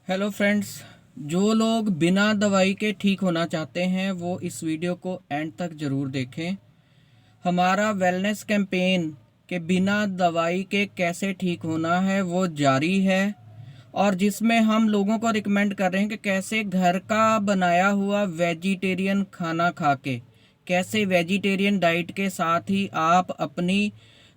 Hello friends, जो लोग बिना दवाई के ठीक होना चाहते हैं वो इस वीडियो को एंड तक ज़रूर देखें। हमारा वेलनेस कैंपेन के बिना दवाई के कैसे ठीक होना है वो जारी है, और जिसमें हम लोगों को रिकमेंड कर रहे हैं कि कैसे घर का बनाया हुआ वेजिटेरियन खाना खा के, कैसे वेजिटेरियन डाइट के साथ ही आप अपनी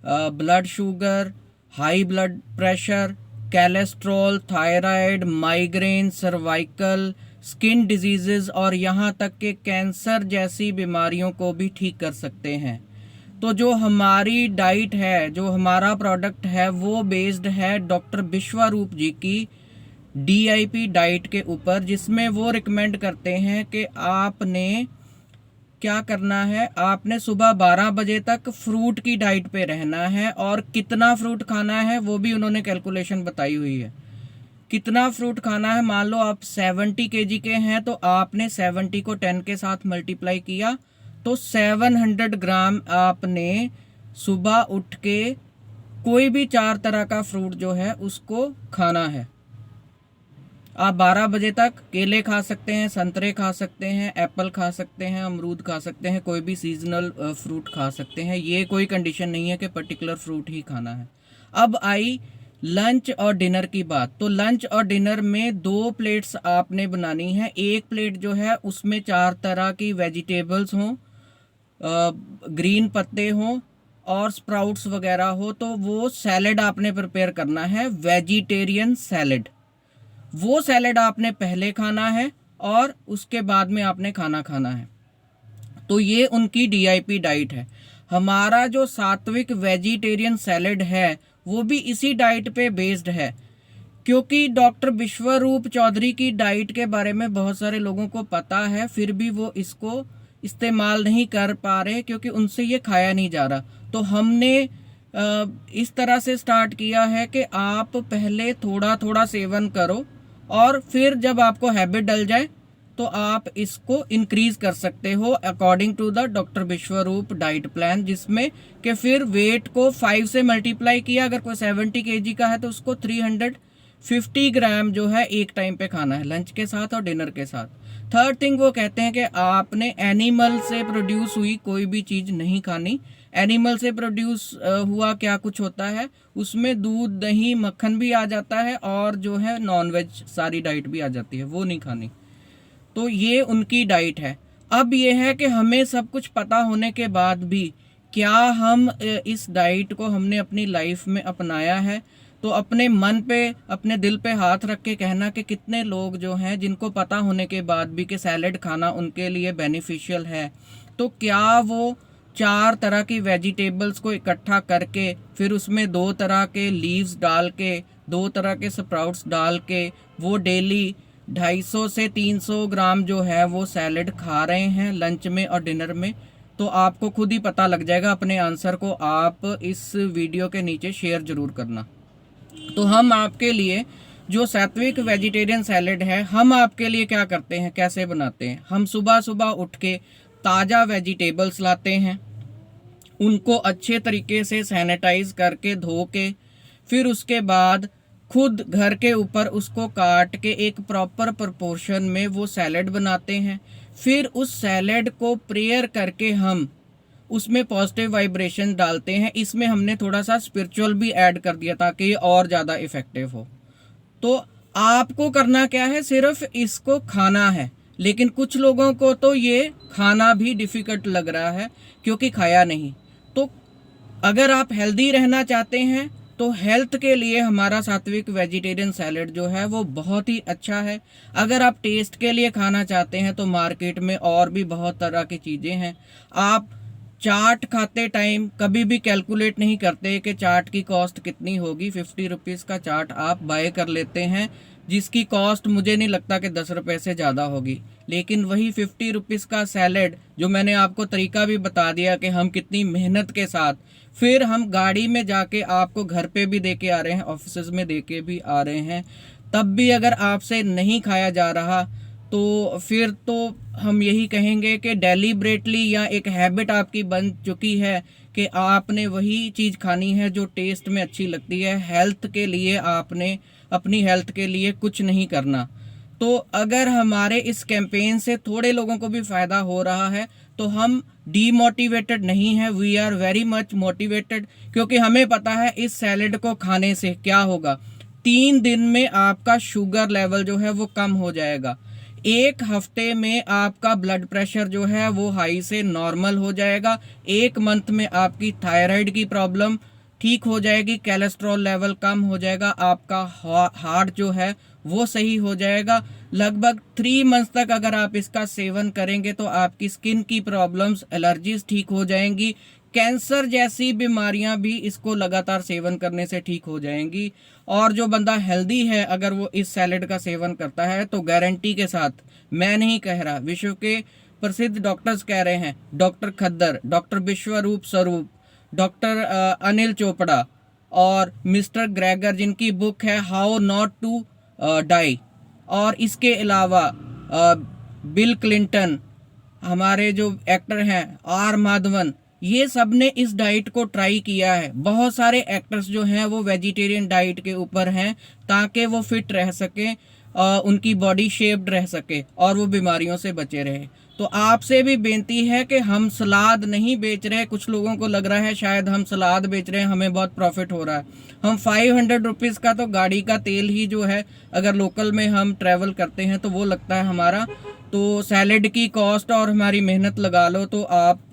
blood sugar, high blood pressure, cholesterol, thyroid, migraine, cervical, skin diseases और यहाँ तक कि कैंसर जैसी बीमारियों को भी ठीक कर सकते हैं। तो जो हमारी डाइट है, जो हमारा प्रोडक्ट है, वो बेस्ड है डॉक्टर विश्वरूप जी की DIP डाइट के ऊपर, जिसमें वो रिकमेंड करते हैं कि आपने क्या करना है। आपने सुबह 12 बजे तक फ्रूट की डाइट पे रहना है, और कितना फ्रूट खाना है वो भी उन्होंने कैलकुलेशन बताई हुई है। कितना फ्रूट खाना है, मान लो आप 70 kg के हैं तो आपने 70 को 10 के साथ मल्टीप्लाई किया तो 700 ग्राम आपने सुबह उठ के कोई भी 4 तरह का फ्रूट जो है उसको खाना है। आप 12 बजे तक केले खा सकते हैं, संतरे खा सकते हैं, एप्पल खा सकते हैं, अमरूद खा सकते हैं, कोई भी सीजनल फ्रूट खा सकते हैं। ये कोई कंडीशन नहीं है कि पर्टिकुलर फ्रूट ही खाना है। अब आई लंच और डिनर की बात। तो लंच और डिनर में 2 प्लेट्स आपने बनानी है। एक प्लेट जो है उसमें 4 तरह की वेजिटेबल्स हों, ग्रीन पत्ते हों और स्प्राउट्स वगैरह हो, तो वो सैलेड आपने प्रिपेयर करना है, वेजिटेरियन सैलेड। वो सैलेड आपने पहले खाना है और उसके बाद में आपने खाना खाना है। तो ये उनकी DIP डाइट है। हमारा जो सात्विक वेजिटेरियन सैलेड है वो भी इसी डाइट पे बेस्ड है, क्योंकि डॉक्टर विश्वरूप चौधरी की डाइट के बारे में बहुत सारे लोगों को पता है, फिर भी वो इसको इस्तेमाल नहीं कर पा रहे क्योंकि उनसे ये खाया नहीं जा रहा। तो हमने इस तरह से स्टार्ट किया है कि आप पहले थोड़ा थोड़ा सेवन करो, और फिर जब आपको हैबिट डल जाए तो आप इसको इंक्रीज कर सकते हो according to the doctor Vishwaroop diet plan, जिसमें कि फिर वेट को 5 से मल्टीप्लाई किया। अगर कोई 70 kg का है तो उसको 350 ग्राम जो है एक टाइम पे खाना है, लंच के साथ और डिनर के साथ। थर्ड थिंग, वो कहते हैं कि आपने एनिमल से प्रोड्यूस हुई कोई भी चीज़ नहीं खानी। एनिमल से प्रोड्यूस हुआ क्या कुछ होता है, उसमें दूध, दही, मक्खन भी आ जाता है, और जो है नॉनवेज सारी डाइट भी आ जाती है, वो नहीं खानी। तो ये उनकी डाइट है। अब ये है कि हमें सब कुछ पता होने के बाद भी क्या हम इस डाइट को हमने अपनी लाइफ में अपनाया है? तो अपने मन पे, अपने दिल पे हाथ रख के कहना कि कितने लोग जो हैं जिनको पता होने के बाद भी कि सैलेड खाना उनके लिए बेनिफिशियल है, तो क्या वो 4 तरह की वेजिटेबल्स को इकट्ठा करके, फिर उसमें 2 तरह के लीव्स डाल के, 2 तरह के स्प्राउट्स डाल के, वो डेली 250 से 300 ग्राम जो है वो सैलेड खा रहे हैं लंच में और डिनर में? तो आपको खुद ही पता लग जाएगा। अपने आंसर को आप इस वीडियो के नीचे शेयर जरूर करना। तो हम आपके लिए जो सात्विक वेजिटेरियन सैलेड है, हम आपके लिए क्या करते हैं, कैसे बनाते हैं। हम सुबह सुबह उठ के ताज़ा वेजिटेबल्स लाते हैं, उनको अच्छे तरीके से सैनिटाइज करके धो के, फिर उसके बाद खुद घर के ऊपर उसको काट के एक प्रॉपर प्रोपोर्शन में वो सैलेड बनाते हैं। फिर उस सैलेड को प्रेयर करके हम उसमें पॉजिटिव वाइब्रेशन डालते हैं। इसमें हमने थोड़ा सा स्पिरिचुअल भी ऐड कर दिया ताकि ये और ज़्यादा इफेक्टिव हो। तो आपको करना क्या है, सिर्फ इसको खाना है। लेकिन कुछ लोगों को तो ये खाना भी डिफ़िकल्ट लग रहा है क्योंकि खाया नहीं। तो अगर आप हेल्दी रहना चाहते हैं तो हेल्थ के लिए हमारा सात्विक वेजिटेरियन सैलेड जो है वो बहुत ही अच्छा है। अगर आप टेस्ट के लिए खाना चाहते हैं तो मार्केट में और भी बहुत तरह की चीज़ें हैं। आप चाट खाते टाइम कभी भी कैलकुलेट नहीं करते कि चाट की कॉस्ट कितनी होगी। 50 रुपीज़ का चाट आप बाय कर लेते हैं, जिसकी कॉस्ट मुझे नहीं लगता कि 10 रुपये से ज़्यादा होगी। लेकिन वही 50 रुपीज़ का सैलेड, जो मैंने आपको तरीका भी बता दिया कि हम कितनी मेहनत के साथ, फिर हम गाड़ी में जाके आपको घर पे भी दे के आ रहे हैं, ऑफिस में दे के भी आ रहे हैं, तब भी अगर आपसे नहीं खाया जा रहा तो फिर तो हम यही कहेंगे कि डेलिब्रेटली या एक हैबिट आपकी बन चुकी है कि आपने वही चीज़ खानी है जो टेस्ट में अच्छी लगती है। हेल्थ के लिए आपने अपनी हेल्थ के लिए कुछ नहीं करना। तो अगर हमारे इस कैंपेन से थोड़े लोगों को भी फ़ायदा हो रहा है तो हम डीमोटिवेटेड नहीं है, we are very much motivated, क्योंकि हमें पता है इस सैलेड को खाने से क्या होगा। 3 दिन में आपका शुगर लेवल जो है वो कम हो जाएगा। 1 हफ्ते में आपका ब्लड प्रेशर जो है वो हाई से नॉर्मल हो जाएगा। 1 मंथ में आपकी थायराइड की प्रॉब्लम ठीक हो जाएगी, कोलेस्ट्रॉल लेवल कम हो जाएगा, आपका हार्ट जो है वो सही हो जाएगा। लगभग 3 मंथ तक अगर आप इसका सेवन करेंगे तो आपकी स्किन की प्रॉब्लम्स, एलर्जीज ठीक हो जाएंगी। कैंसर जैसी बीमारियां भी इसको लगातार सेवन करने से ठीक हो जाएंगी। और जो बंदा हेल्दी है अगर वो इस सैलेड का सेवन करता है तो गारंटी के साथ, मैं नहीं कह रहा, विश्व के प्रसिद्ध डॉक्टर्स कह रहे हैं, डॉक्टर खद्दर, डॉक्टर विश्वरूप स्वरूप, डॉक्टर अनिल चोपड़ा और मिस्टर ग्रेगर, जिनकी बुक है हाउ नॉट टू डाई, और इसके अलावा बिल क्लिंटन, हमारे जो एक्टर हैं आर माधवन, ये सब ने इस डाइट को ट्राई किया है। बहुत सारे एक्टर्स जो हैं वो वेजिटेरियन डाइट के ऊपर हैं ताकि वो फिट रह सकें, उनकी बॉडी शेप्ड रह सके और वो बीमारियों से बचे रहे। तो आपसे भी बेनती है कि हम सलाद नहीं बेच रहे। कुछ लोगों को लग रहा है शायद हम सलाद बेच रहे हैं, हमें बहुत प्रॉफिट हो रहा है। हम 500 रुपीज़ का तो गाड़ी का तेल ही जो है, अगर लोकल में हम ट्रैवल करते हैं तो वो लगता है हमारा। तो सैलेड की कॉस्ट और हमारी मेहनत लगा लो तो आप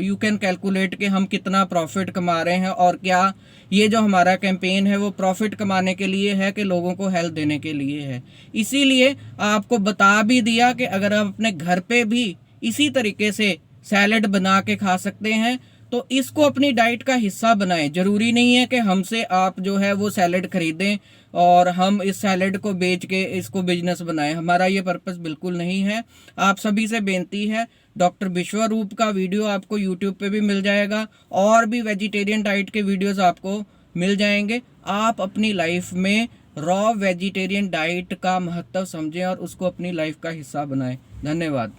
यू कैन कैलकुलेट कि हम कितना प्रॉफिट कमा रहे हैं और क्या ये जो हमारा कैंपेन है वो प्रॉफिट कमाने के लिए है कि लोगों को हेल्प देने के लिए है। इसीलिए आपको बता भी दिया कि अगर आप अपने घर पे भी इसी तरीके से सैलेड बना के खा सकते हैं तो इसको अपनी डाइट का हिस्सा बनाएं। ज़रूरी नहीं है कि हमसे आप जो है वो सैलेड खरीदें और हम इस सैलेड को बेच के इसको बिजनेस बनाएं। हमारा ये पर्पस बिल्कुल नहीं है। आप सभी से बेनती है, डॉक्टर विश्वरूप का वीडियो आपको यूट्यूब पे भी मिल जाएगा और भी वेजिटेरियन डाइट के वीडियोस आपको मिल जाएंगे। आप अपनी लाइफ में रॉ वेजिटेरियन डाइट का महत्व समझें और उसको अपनी लाइफ का हिस्सा बनाएं। धन्यवाद।